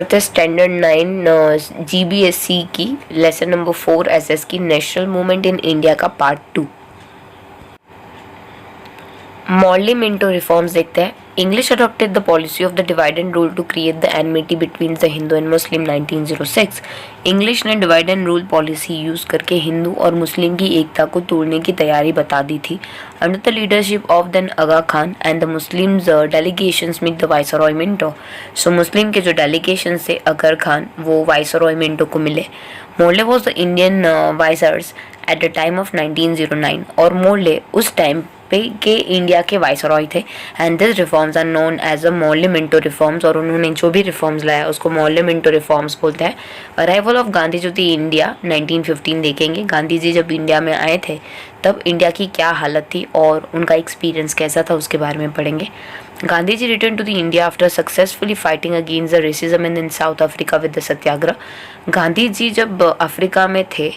Standard 9 GBSC की lesson number 4 SS की national movement in India का पार्ट 2। मॉडली मिंटो रिफॉर्म्स देखते हैं। English adopted the policy of the divide and rule to create the enmity between the Hindu and Muslim 1906। English ने divide and rule policy use करके हिंदू और मुस्लिम की एकता को तोड़ने की तैयारी बता दी थी। Under the leadership of then Aga Khan and the Muslims delegations meet the viceroy Minto. So Muslim के जो डेलीगेशन थे अगर खान, वो वाइसरॉय मिंटो को मिले। Morley was the Indian viceroys at the time of 1909 और मोर्ले उस टाइम के इंडिया के वाइसरॉय थे। And this reforms are known as a Morley Minto reforms, और उन्होंने जो भी रिफॉर्म्स लाया उसको मॉर्ले मिंटो रिफॉर्म्स बोलते हैं। अराइवल ऑफ गांधी जो थी इंडिया 1915 देखेंगे। गांधी जी जब इंडिया में आए थे तब इंडिया की क्या हालत थी और उनका एक्सपीरियंस कैसा था उसके बारे में पढ़ेंगे। Gandhi ji return to the India after successfully fighting against the racism in South Africa with the satyagraha. Gandhi ji जब अफ्रीका में थे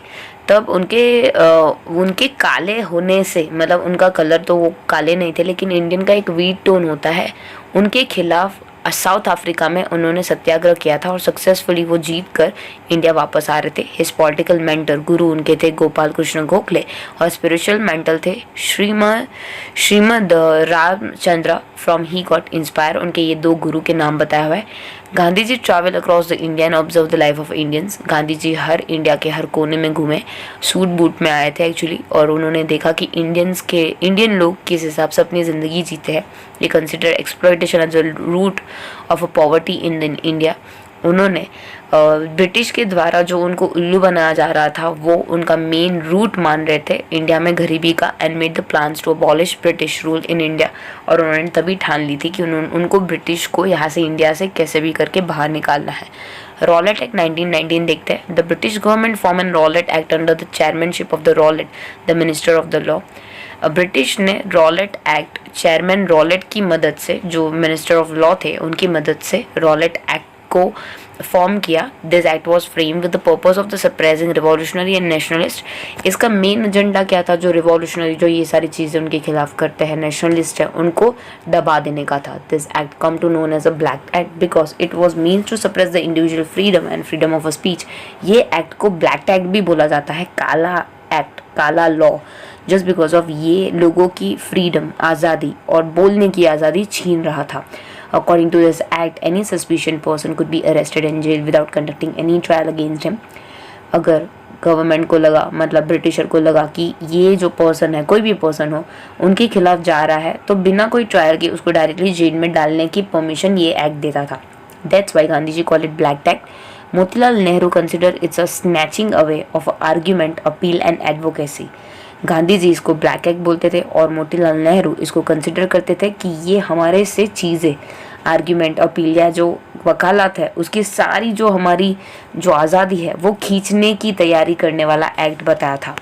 तब उनके काले होने से, मतलब उनका कलर तो वो काले नहीं थे लेकिन इंडियन का एक वीट टोन होता है, उनके खिलाफ साउथ अफ्रीका में उन्होंने सत्याग्रह किया था और सक्सेसफुली वो जीत कर इंडिया वापस आ रहे थे। हिज पॉलिटिकल मेंटर गुरु उनके थे गोपाल कृष्ण गोखले और स्पिरिचुअल मेंटर थे Shrimad Ramchandra from he got inspire. उनके ये दो गुरु के नाम बताया हुआ है। Gandhi ji travel across the India and observe the life of Indians. Gandhi ji हर इंडिया के हर कोने में घूमे, सूट बूट में आए थे एक्चुअली, और उन्होंने देखा कि इंडियन लोग किस हिसाब से अपनी ज़िंदगी जीते हैं। ये consider exploitation as a root of a poverty in India. उन्होंने ब्रिटिश के द्वारा जो उनको उल्लू बनाया जा रहा था वो उनका मेन रूट मान रहे थे इंडिया में गरीबी का, and made the plans to abolish British rule in India. और उन्होंने तभी ठान ली थी कि उनको ब्रिटिश को यहाँ से इंडिया से कैसे भी करके बाहर निकालना है। रॉलेट एक्ट 1919 देखते हैं। The British government form an Rowlatt act under the chairmanship of the Rowlatt the minister of the law. British ने रॉलेट एक्ट चेयरमैन रॉलेट की मदद से, जो मिनिस्टर ऑफ लॉ थे उनकी मदद से रॉलेट एक्ट को फॉर्म किया। This act was frame with the purpose of the suppressing revolutionary and nationalist. इसका मेन एजेंडा क्या था? जो रिवॉल्यूशनरी, जो ये सारी चीज़ें उनके खिलाफ करते हैं, नेशनलिस्ट है, उनको दबा देने का था। This act come to known as a black act because it was means to suppress the individual freedom and freedom of a speech. ये एक्ट को ब्लैक एक्ट भी बोला जाता है, काला एक्ट, काला लॉ, जस्ट बिकॉज ऑफ ये लोगों की फ्रीडम, आज़ादी और बोलने की आज़ादी छीन रहा था। According to this act, any suspicious person could be arrested and jailed without conducting any trial against him. अगर गवर्नमेंट को लगा, मतलब ब्रिटिशर को लगा कि ये जो पर्सन है, कोई भी पर्सन हो, उनके खिलाफ जा रहा है, तो बिना कोई ट्रायल के उसको डायरेक्टली जेल में डालने की परमिशन ये एक्ट देता था। That's why Gandhi ji call it Black Act. Motilal Nehru consider it's a snatching away of argument, appeal and advocacy. Gandhi ji इसको ब्लैक एक्ट बोलते थे और मोतीलाल नेहरू इसको कंसिडर करते थे कि ये हमारे से चीज़ें, आर्ग्यूमेंट, अपील या जो वकालत है, उसकी सारी जो हमारी जो आज़ादी है वो खींचने की तैयारी करने वाला एक्ट बताया था।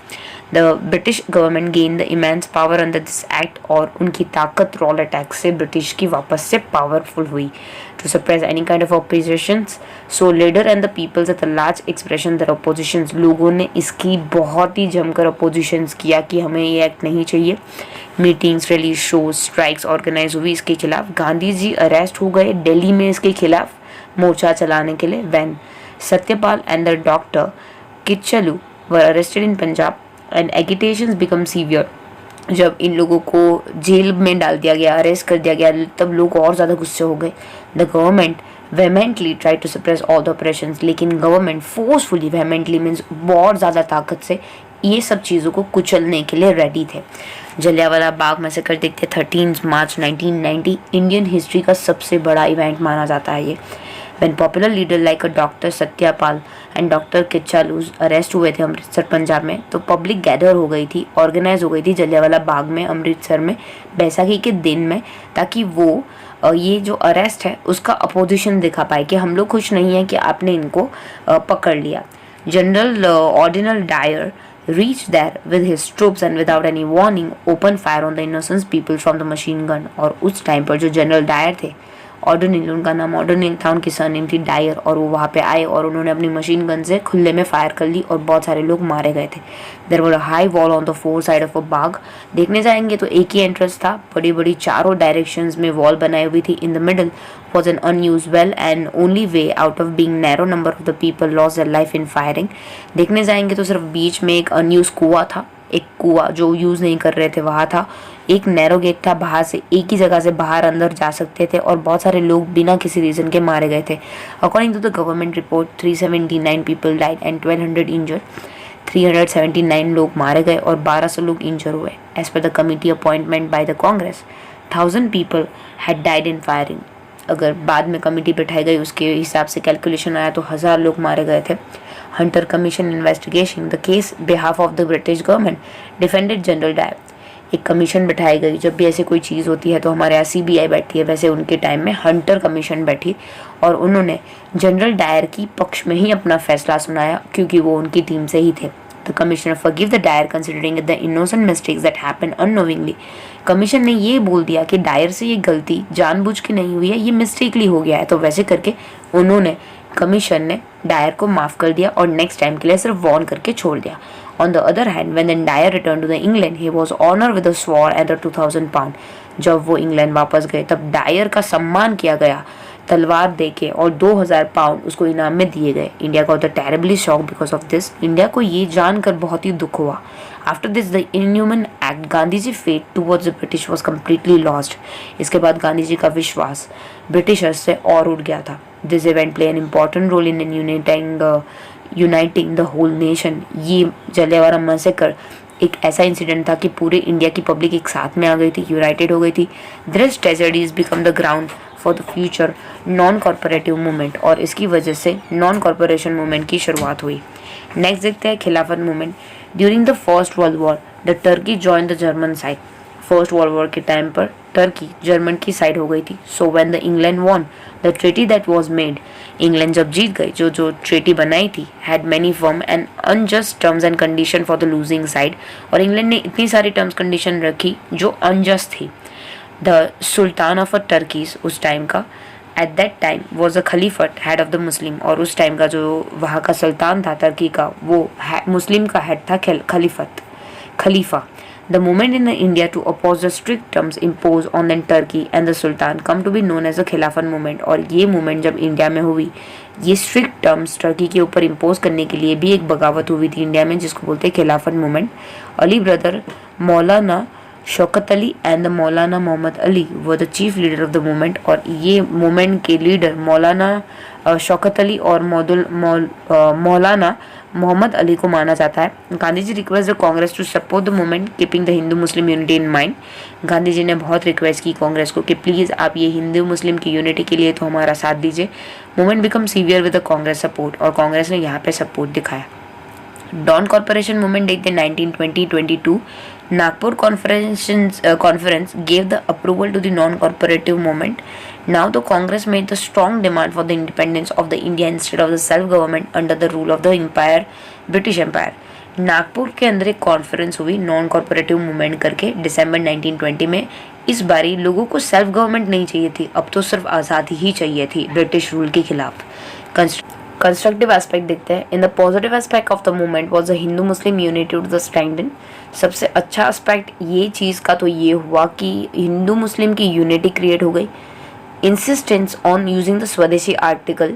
The British government gain the immense power under this act, और उनकी ताकत रॉलेट एक्ट से ब्रिटिश की वापस से पावरफुल हुई to suppress any kind of oppositions. So leader and the peoples at the large expression their oppositions. लोगों ने इसकी बहुत ही जमकर अपोजिशंस किया कि हमें ये एक्ट नहीं चाहिए। Meetings, rally, shows, strikes organise हुई इसके खिलाफ। गांधी जी अरेस्ट हो गए दिल्ली में इसके खिलाफ मोर्चा चलाने के लिए। When Satyapal and the doctor Kitchlew were arrested in Punjab and agitations become severe. जब इन लोगों को जेल में डाल दिया गया, अरेस्ट कर दिया गया, तब लोग और ज़्यादा गुस्से हो गए। The government vehemently try to suppress all the operations, लेकिन गवर्नमेंट फोर्सफुली, वेहेमेंटली मीन्स बहुत ज़्यादा ताकत से ये सब चीज़ों को कुचलने के लिए रेडी थे। जलियांवाला बाग मैसेकर देखते 13 मार्च 1990 इंडियन हिस्ट्री का सबसे बड़ा इवेंट माना जाता है ये। When popular leader like a doctor Satyapal and doctor Kitchlew arrest हुए थे अमृतसर पंजाब में, तो पब्लिक गैदर हो गई थी, ऑर्गेनाइज हो गई थी जलियांवाला बाग में अमृतसर में बैसाखी के दिन में, ताकि वो ये जो अरेस्ट है उसका अपोजिशन दिखा पाए कि हम लोग खुश नहीं हैं कि आपने इनको पकड़ लिया। General ordinal Dyer reached there with his troops and without any warning opened fire on the innocent people from the machine gun। और उस टाइम पर जो जनरल डायर थे ऑर्डोनिल, उनका नाम ऑर्डोनिल था, उनकी सरनेम थी डायर, और वो वहाँ पे आए और उन्होंने अपनी मशीन गन से खुले में फायर कर ली और बहुत सारे लोग मारे गए थे। There were a high wall on the four side of a bagh. देखने जाएंगे तो एक ही एंट्रेंस था, बड़ी बड़ी चारों डायरेक्शंस में वॉल बनाई हुई थी। In the middle was an unused well and only way out of being narrow number of the people lost their life in firing। देखने जाएंगे तो सिर्फ बीच में एक unused कुआं था, एक कुआं जो यूज़ नहीं कर रहे थे वहाँ था, एक नैरो गेट था, बाहर से एक ही जगह से बाहर अंदर जा सकते थे, और बहुत सारे लोग बिना किसी रीज़न के मारे गए थे। According to the government report 379 people died and 1200 injured. 379 लोग मारे गए और 1200 लोग इंजर हुए। As per the committee appointment by the Congress 1000 people had died in firing. अगर बाद में कमेटी बैठाई गई उसके हिसाब से कैलकुलेशन आया तो 1000 लोग मारे गए थे। Hunter commission investigation the case behalf of the British government defended general Dyer. एक कमीशन बैठाई गई, जब भी ऐसी कोई चीज़ होती है तो हमारे यहाँ CBI बैठती है, वैसे उनके टाइम में हंटर कमीशन बैठी और उन्होंने जनरल डायर की पक्ष में ही अपना फैसला सुनाया क्योंकि वो उनकी टीम से ही थे। The commissioner forgive the Dyer considering the innocent mistakes that happened unknowingly। Commission ने ये बोल दिया कि डायर से ये गलती जानबूझ के नहीं हुई है, ये मिस्टेकली हो गया है, तो वैसे करके उन्होंने कमीशन ने डायर को माफ़ कर दिया और नेक्स्ट टाइम के लिए सिर्फ वॉर्न करके छोड़ दिया। On the other hand, when then Dyer returned to the England, he was honored with a sword and the 2000 pound। जब वो इंग्लैंड वापस गए तब डायर का सम्मान किया गया तलवार देके और 2000 पाउंड उसको इनाम में दिए गए। India got the terribly shock because of this. India को ये जानकर बहुत ही दुख हुआ। After this the inhuman act Gandhi ji faith towards the British was completely lost. इसके बाद गांधी जी का विश्वास ब्रिटिशर्स से और उठ गया था। This event play an important role in uniting the whole nation. ये जलियांवाला मैसेकर एक ऐसा इंसिडेंट था कि पूरे इंडिया की पब्लिक एक साथ में आ गई थी, यूनाइटेड हो गई थी। This tragedies become the ground for the future non corporative movement, और इसकी वजह से नॉन कॉर्पोरेशन मूवमेंट की शुरुआत हुई। नेक्स्ट देखते हैं खिलाफत movement. During the first world war the Turkey join the German side. First world war के टाइम पर टर्की जर्मन की साइड हो गई थी। So when the England won the treaty that was made, England जब जीत गई, जो ट्रेटी बनाई थी had many firm and unjust terms and condition for the losing side, और इंग्लैंड ने इतनी सारी टर्म्स कंडीशन रखी जो अनजस्ट थी। The sultan of a Turkey's उस टाइम का at that time was a caliphate head of the Muslim, और उस टाइम का जो वहाँ का सुल्तान था टर्की का वो मुस्लिम का हेड था खलीफा। The movement in India to oppose the strict terms imposed on the Turkey and the Sultan come to be known as the खिलाफत movement। और ये मूवमेंट जब इंडिया में हुई, ये स्ट्रिक्ट टर्म्स टर्की के ऊपर इम्पोज करने के लिए भी एक बगावत हुई थी इंडिया में, जिसको बोलते हैं खिलाफत movement. Ali brother Maulana Shaukat Ali and the मौलाना मोहम्मद अली वो the chief leader of the movement, और ये मूवमेंट के लीडर मौलाना शौकत अली और मौलाना मोहम्मद अली को माना जाता है। Gandhi ji request the Congress to support the movement keeping the Hindu Muslim unity in mind. Gandhi ji ने बहुत रिक्वेस्ट की कांग्रेस को कि प्लीज़ आप ये हिंदू मुस्लिम की यूनिटी के लिए तो हमारा साथ दीजिए। Movement become severe with the Congress support, और कांग्रेस ने यहाँ पे सपोर्ट दिखाया। Don corporation movement date 1920-22 Nagpur conference gave the approval to the non-cooperative movement. Now the Congress made the strong demand for the independence of the India instead of the self-government under the rule of the empire, British Empire. Nagpur के अंदर एक conference हुई non corporative movement करके दिसंबर 1920 में। इस बारी लोगों को सेल्फ गवर्नमेंट नहीं चाहिए थी, अब तो सिर्फ आज़ादी ही चाहिए थी ब्रिटिश रूल के खिलाफ। कंस्ट्रक्टिव एस्पेक्ट देखते हैं। In the positive aspect of the movement was the Hindu Muslim unity to the strengthen. सबसे अच्छा एस्पेक्ट ये चीज़ का तो ये हुआ कि हिंदू मुस्लिम की यूनिटी क्रिएट हो गई। इंसिस्टेंस ऑन यूजिंग द स्वदेशी article,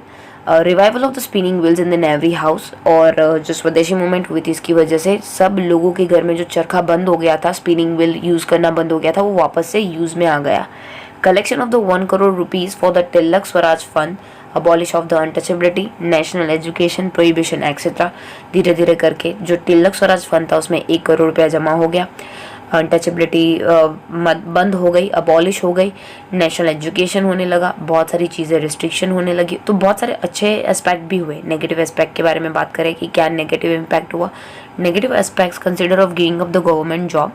revival of the spinning wheels in the every house, और जो स्वदेशी मूवमेंट हुई थी इसकी वजह से सब लोगों के घर में जो चरखा बंद हो गया था, स्पिनिंग व्हील यूज़ करना बंद हो गया था, वो वापस से यूज़ में आ गया। Collection of the 1 crore rupees for the Tilak Swaraj fund, abolish of the untouchability, national education prohibition etcetera. धीरे धीरे करके जो तिलक स्वराज फंड था उसमें 1 करोड़ रुपया जमा हो गया, अनटचेबिलिटी बंद हो गई, अबॉलिश हो गई, नेशनल एजुकेशन होने लगा, बहुत सारी चीज़ें रिस्ट्रिक्शन होने लगी। तो बहुत सारे अच्छे एस्पेक्ट भी हुए। नेगेटिव एस्पेक्ट के बारे में बात करें कि क्या नेगेटिव इम्पैक्ट हुआ। Negative aspects consider of giving up the government job,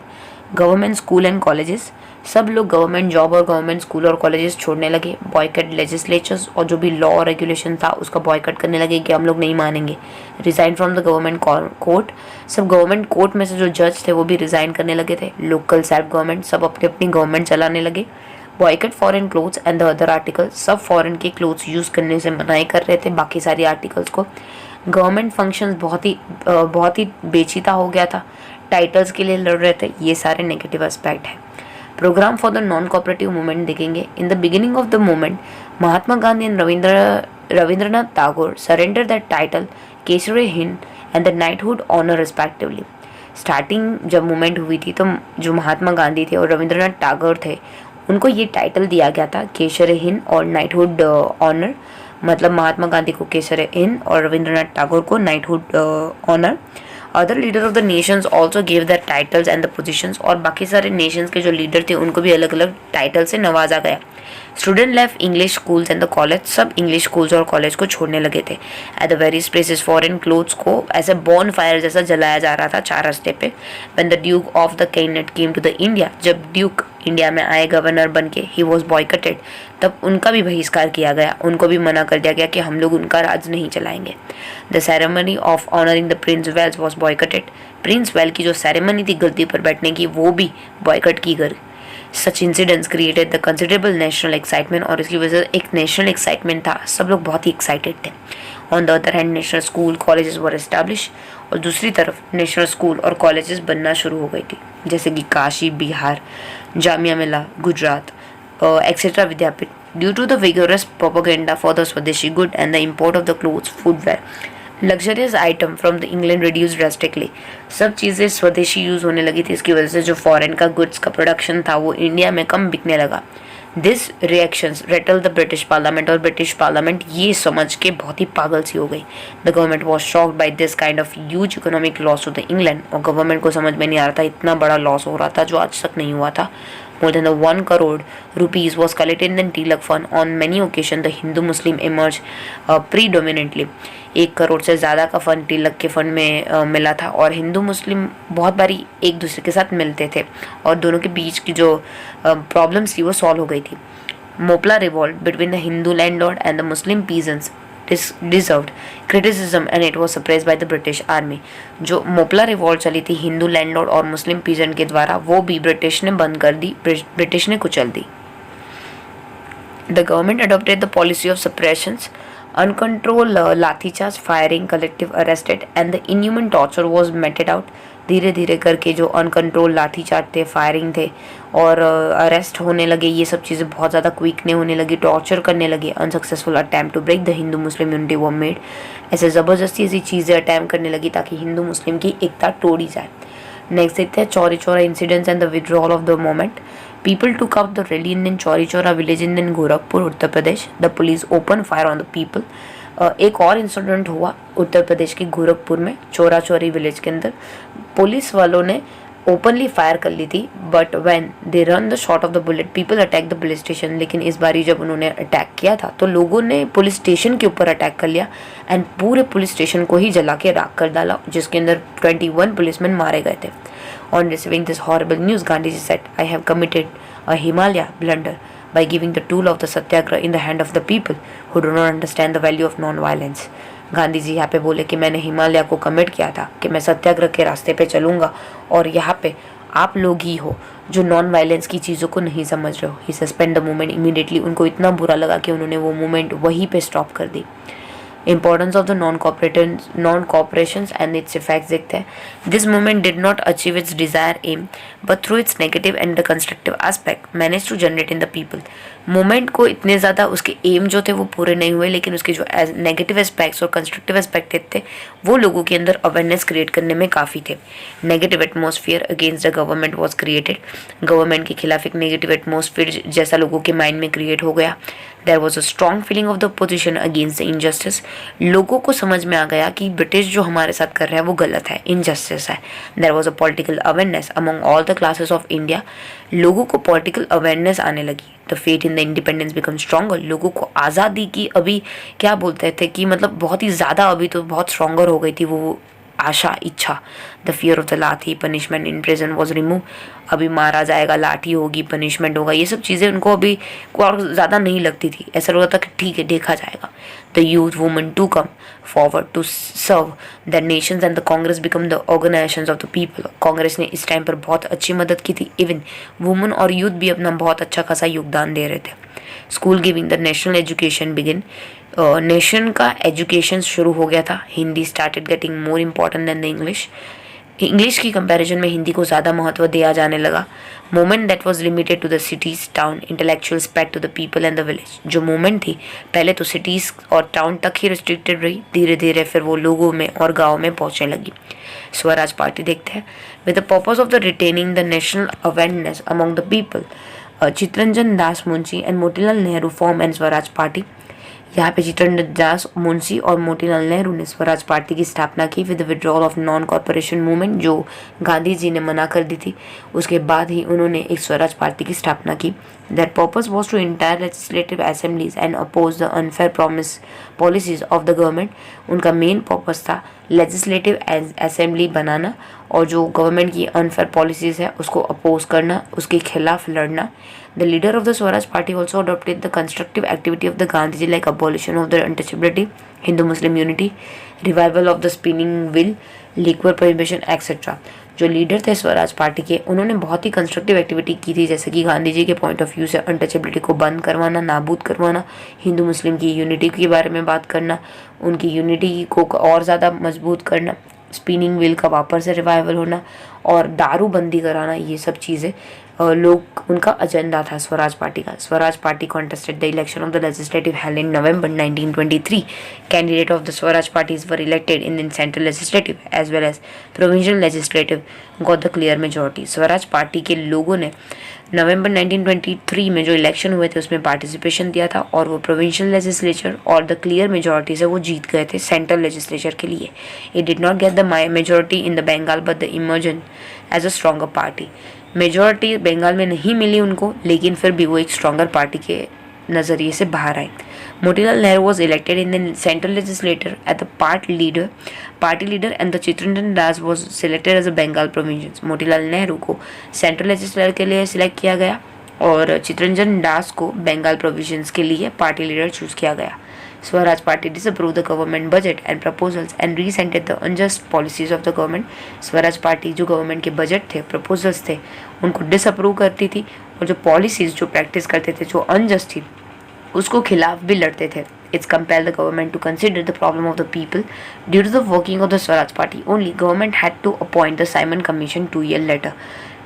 government school and colleges. सब लोग गवर्नमेंट जॉब और गवर्नमेंट स्कूल और कॉलेजेस छोड़ने लगे। बॉयकट लेजिस्लेचर्स, और जो भी लॉ और रेगुलेशन था उसका बॉयकट करने लगे कि हम लोग नहीं मानेंगे। Resign from the government court, सब गवर्नमेंट कोर्ट में से जो जज थे वो भी रिज़ाइन करने लगे थे। लोकल सेल्फ गवर्नमेंट, सब अपनी अपनी गवर्नमेंट चलाने लगे। Boy cut foreign clothes and the other articles, सब फॉरेन के क्लोथ्स यूज़ करने से मनाही कर रहे थे बाकी सारी आर्टिकल्स को। गवर्नमेंट फंक्शंस बहुत ही बेचीता हो गया था, टाइटल्स के लिए लड़ रहे थे, ये सारे नेगेटिव एस्पेक्ट है। Programme for the non cooperative movement देखेंगे। In the beginning of the movement Mahatma Gandhi and Rabindranath Tagore surrender the title Kesari Hind and the knighthood honour respectively. Starting जब मूवमेंट हुई थी तो जो महात्मा गांधी थे और रविंद्रनाथ टैगोर थे उनको ये टाइटल दिया गया था केसरी हिंद और नाइटहुड ऑनर, मतलब महात्मा गांधी को केसरी हिंद और रविंद्रनाथ टैगोर को knighthood honour. Other leader of the nations also gave the titles and the positions, और बाकी सारे नेशंस के जो लीडर थे उनको भी अलग अलग टाइटल से नवाजा गया। Student left English schools and the college, सब इंग्लिश स्कूल्स और कॉलेज को छोड़ने लगे थे। At the various places foreign clothes को ऐसे बॉन फायर जैसा जलाया जा रहा था चार रास्ते पे। When the duke of the Connaught came to the India, जब ड्यूक इंडिया में आए गवर्नर बन के, ही वॉज बॉयकटेड, तब उनका भी बहिष्कार किया गया, उनको भी मना कर दिया गया कि हम लोग उनका राज नहीं चलाएंगे। The ceremony of honouring the prince Wales was boycotted, prince Wales की जो सेरेमनी थी गद्दी पर बैठने की वो भी बॉयकट की गई। Such incidents created the considerable national excitement, और इसकी वजह से एक नेशनल एक्साइटमेंट था, सब लोग बहुत ही एक्साइटेड थे। On the other hand national school colleges were establish, और दूसरी तरफ नेशनल स्कूल और कॉलेजेस बनना शुरू हो गई थी, जैसे कि Kashi Bihar, Jamia Millia Gujarat etcetera Vidyapith. Due to the vigorous propaganda for the swadeshi good and the import of the clothes footwear, luxurious item from the England reduce drastically, सब चीज़ें स्वदेशी यूज़ होने लगी थी, इसकी वजह से जो फॉरेन का गुड्स का प्रोडक्शन था वो इंडिया में कम बिकने लगा। This reactions rattle the British parliament, और ब्रिटिश पार्लियामेंट ये समझ के बहुत ही पागल सी हो गई। The government was shocked by this kind of huge economic loss to the England, और गवर्नमेंट को समझ में नहीं आ रहा था इतना बड़ा लॉस हो रहा था जो आज तक नहीं हुआ था। More than the 1 crore rupees was collected in the Tilak Fund. On many occasions, the Hindu-Muslim emerged predominantly. 1 crore से ज़्यादा का फंड तिलक के फंड में मिला था, और हिंदू मुस्लिम बहुत बारी एक दूसरे के साथ मिलते थे और दोनों के बीच की जो प्रॉब्लम्स थी वो सॉल्व हो गई थी। Moplah revolt between the Hindu landlord and the Muslim peasants deserved criticism and it was suppressed by the British Army. जो मोपला रिवॉल्ट चली थी हिंदू लैंडलॉर्ड और मुस्लिम पीजेंट के द्वारा, वो भी ब्रिटिश ने बंद कर दी, ब्रिटिश ने कुचल दी। The government adopted the policy of suppressions, uncontrolled lathi charge, firing, collective arrested and the inhuman torture was meted out. धीरे धीरे करके जो अनकंट्रोल लाठीचार्ज थे, फायरिंग थे और अरेस्ट होने लगे, ये सब चीज़ें बहुत ज़्यादा क्विकने होने लगी, टॉर्चर करने लगे। Unsuccessful attempt to break the Hindu Muslim unity were made, ऐसे ज़बरदस्ती ऐसी चीज़ें अटैम्प्ट करने लगी ताकि हिंदू मुस्लिम की एकता तोड़ी जाए। नेक्स्ट देखते हैं Chauri Chaura incidents and the withdrawal of the moment. People took out the rally in Chauri Chaura village in Gorakhpur Uttar Pradesh. The police open fire on the people. एक और इंसिडेंट हुआ उत्तर प्रदेश के गोरखपुर में, चौरा चौरी विलेज के अंदर पुलिस वालों ने ओपनली फायर कर ली थी, but when they run the shot of the bullet people attack the police station. लेकिन इस बारी जब उन्होंने अटैक किया था तो लोगों ने पुलिस स्टेशन के ऊपर अटैक कर लिया एंड पूरे पुलिस स्टेशन को ही जला के राख कर डाला, जिसके अंदर 21 पुलिसमैन मारे गए थे। On receiving this horrible news Gandhi ji said, I have committed a Himalaya blunder by giving the tool of the satyagraha in the hand of the people who do not understand the value of non-violence. Gandhi ji यहाँ पे बोले कि मैंने हिमालय को commit किया था कि मैं सत्याग्रह के रास्ते पे चलूँगा, और यहाँ पे आप लोग ही हो जो नॉन वायलेंस की चीज़ों को नहीं समझ रहे हो। ही सस्पेंड द मूवमेंट इमीडिएटली। उनको इतना बुरा लगा कि उन्होंने वो मूवमेंट वहीं पे स्टॉप कर दी। Importance of the non-cooperations and its effects देखते हैं। This movement did not achieve its desired aim, but through its negative and the constructive aspect managed to generate in the people. Movement को इतने ज़्यादा उसके M जो थे वो पूरे नहीं हुए, लेकिन उसके जो नेगेटिव एस्पेक्ट्स और कंस्ट्रक्टिव एस्पेक्ट थे वो लोगों के अंदर अवेयरनेस क्रिएट करने में काफ़ी थे। Negative atmosphere against the government was created. Government के खिलाफ एक नेगेटिव एटमॉस्फेयर जैसा लोगों के माइंड में क्रिएट हो गया। There was a strong feeling of the position against the injustice. लोगों को समझ में आ गया कि ब्रिटिश जो हमारे साथ कर रहा है वो गलत है, इनजस्टिस है। There was a political awareness among all the classes of India. लोगों को पॉलिटिकल अवेयरनेस आने लगी। The faith in the independence become stronger. लोगों को आज़ादी की अभी क्या बोलते थे कि मतलब बहुत ही ज़्यादा अभी तो बहुत स्ट्रॉन्गर हो गई थी वो आशा, इच्छा। द फियर ऑफ द लाठी, punishment in prison was remove. अभी मारा जाएगा, लाठी होगी, पनिशमेंट होगा, ये सब चीज़ें उनको अभी और ज़्यादा नहीं लगती थी। ऐसा लगता था कि ठीक है, देखा जाएगा। The youth women to come forward to serve the nations and the Congress become the organisations of the people. Congress ने इस टाइम पर बहुत अच्छी मदद की थी। इवन वुमेन और यूथ भी अपना बहुत अच्छा खासा योगदान दे रहे थे। School giving the national education begin. Nation का एजुकेशन शुरू हो गया था। Hindi started getting more important than the English. English की कंपैरिजन में हिंदी को ज़्यादा महत्व दिया जाने लगा। Movement that was limited to the cities town intellectual spread to the people and the village. जो मूवमेंट थी पहले तो सिटीज़ और टाउन तक ही रिस्ट्रिक्टेड रही, धीरे धीरे फिर वो लोगों में और गाँव में पहुँचने लगी। स्वराज पार्टी देखते हैं। With the purpose of the retaining the national awareness among the people, Chittaranjan Das Munshi and Motilal Nehru form and Swaraj party. यहाँ पे चित्तरंजन दास मुंशी और मोतीलाल नेहरू ने स्वराज पार्टी की स्थापना की with withdrawal of non corporation movement, जो गांधी जी ने मना कर दी थी। उसके बाद ही उन्होंने एक स्वराज पार्टी की स्थापना की। That purpose was to entire legislative assemblies and oppose the unfair promise policies of the government. उनका मेन पर्पस था लेजिस्लेटिव असेंबली बनाना और जो गवर्नमेंट की अनफेयर पॉलिसीज है उसको अपोज करना, उसके खिलाफ लड़ना। The leader of the Swaraj Party also adopted the constructive activity of the Gandhiji, like abolition of the untouchability, Hindu-Muslim unity, revival of the spinning wheel, liquor prohibition, etc. जो leader थे Swaraj party के, उन्होंने बहुत ही constructive activity की थी, जैसे कि गांधी जी के पॉइंट ऑफ व्यू से अनटचेबिलिटी को बंद करवाना, नाबूद करवाना, हिंदू मुस्लिम की यूनिटी के बारे में बात करना, उनकी यूनिटी को और ज़्यादा मजबूत करना, स्पिनिंग व्हील का वापस से रिवाइवल होना और दारू बंदी कराना। ये सब चीज़ें लोग उनका एजेंडा था स्वराज पार्टी का। Swaraj party contested the election of the legislative held in November 1923। Candidate of the Swaraj parties were elected in central legislative as well as provincial legislative got the clear majority. Swaraj party के लोगों ने नवंबर 1923 में जो election हुए थे उसमें participation दिया था और वो प्रोविंशियल लेजिस्लेचर और द क्लियर मेजॉरिटी से वो जीत गए थे सेंट्रल लेजिस्लेचर के लिए। It did not get the majority in the Bengal but the emerged as a stronger party. Majority Bengal में नहीं मिली उनको, लेकिन फिर भी वो एक स्ट्रॉन्गर पार्टी के नज़रिए से बाहर आए। Motilal Nehru was elected in the central legislature as the party leader and the Chittaranjan Das was selected as a Bengal provincial। Motilal Nehru को सेंट्रल लेजिस्लेचर के लिए सिलेक्ट किया गया और चित्तरंजन दास को बंगाल प्रोविंस के लिए पार्टी लीडर चूज किया गया। Swaraj party disapprove the government budget and proposals and resented the unjust policies of the government. Swaraj party जो गवर्नमेंट के बजट थे, प्रपोजल्स थे, उनको डिसअप्रूव करती थी और जो पॉलिसीज जो प्रैक्टिस करते थे, जो अनजस्ट थी, उसको खिलाफ भी लड़ते थे। It's compelled the government to consider the problem of the people. Due to the working of the Swaraj Party only, government had to appoint the Simon Commission 2 years later.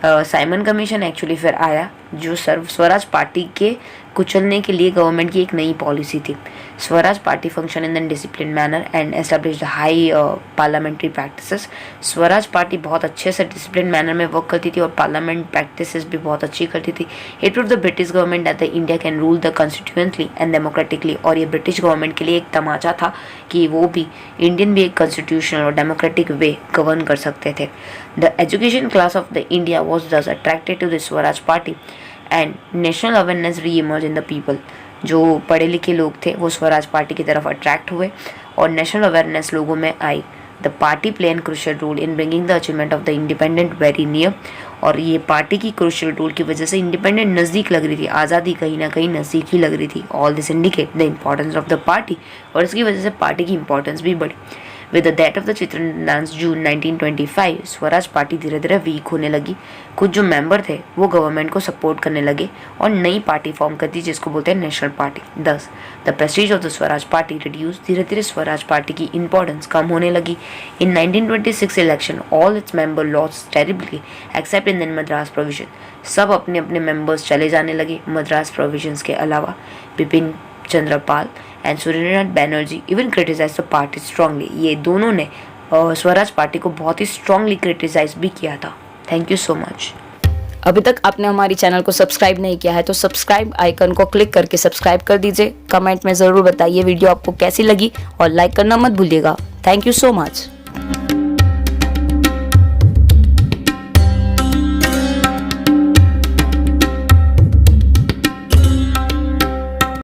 Simon commission actually फिर आया जो Swaraj party के कुचलने के लिए government की एक नई पॉलिसी थी। Swaraj party function in the discipline manner and establish the high parliamentary practices. Swaraj party बहुत अच्छे से डिसिप्लिन मैनर में वर्क करती थी और पार्लियामेंट प्रैक्टिसेस भी बहुत अच्छी करती थी। It prove the British government that the India can rule the constituently and democratically. और ये ब्रिटिश गवर्नमेंट के लिए एक तमाचा था कि वो भी इंडियन भी एक कॉन्स्टिट्यूशनल और डेमोक्रेटिक वे गवर्न कर सकते थे। The education class of the India was thus attracted to the Swaraj party and national awareness reemerge in the people. जो पढ़े लिखे लोग थे वो स्वराज पार्टी की तरफ अट्रैक्ट हुए और नेशनल अवेयरनेस लोगों में आई। The party play an crucial role in bringing the achievement of the independent very near. और ये पार्टी की क्रूशियल रोल की वजह से इंडिपेंडेंट नज़दीक लग रही थी, आज़ादी कहीं ना कहीं नज़दीक ही लग रही थी। All this indicate the importance of the party और इसकी वजह से पार्टी की इंपॉर्टेंस भी बढ़ी। With the death of the Chittaranjan Das June 1925 Swaraj party धीरे धीरे वीक होने लगी। कुछ जो मेंबर थे वो गवर्नमेंट को सपोर्ट करने लगे और नई पार्टी फॉर्म कर दी जिसको बोलते हैं नेशनल पार्टी। दस the Prestige of the Swaraj party reduce. धीरे धीरे स्वराज पार्टी की इंपॉर्टेंस कम होने लगी। इन 1926 election all its member lost terribly accept इन मद्रास प्रोविजन। सब अपने अपने मेंबर्स चले जाने लगे मद्रास प्रोविजंस के अलावा। Bipin Chandrapal and Surendranath Banerjee even criticise the party strongly. ये दोनों ने स्वराज पार्टी को बहुत ही स्ट्रांगली क्रिटिसाइज भी किया था। Thank you so much. अभी तक आपने हमारी चैनल को सब्सक्राइब नहीं किया है तो सब्सक्राइब आइकन को क्लिक करके सब्सक्राइब कर दीजिए। कमेंट में ज़रूर बताइए वीडियो आपको कैसी लगी और लाइक करना मत भूलिएगा। Thank you so much.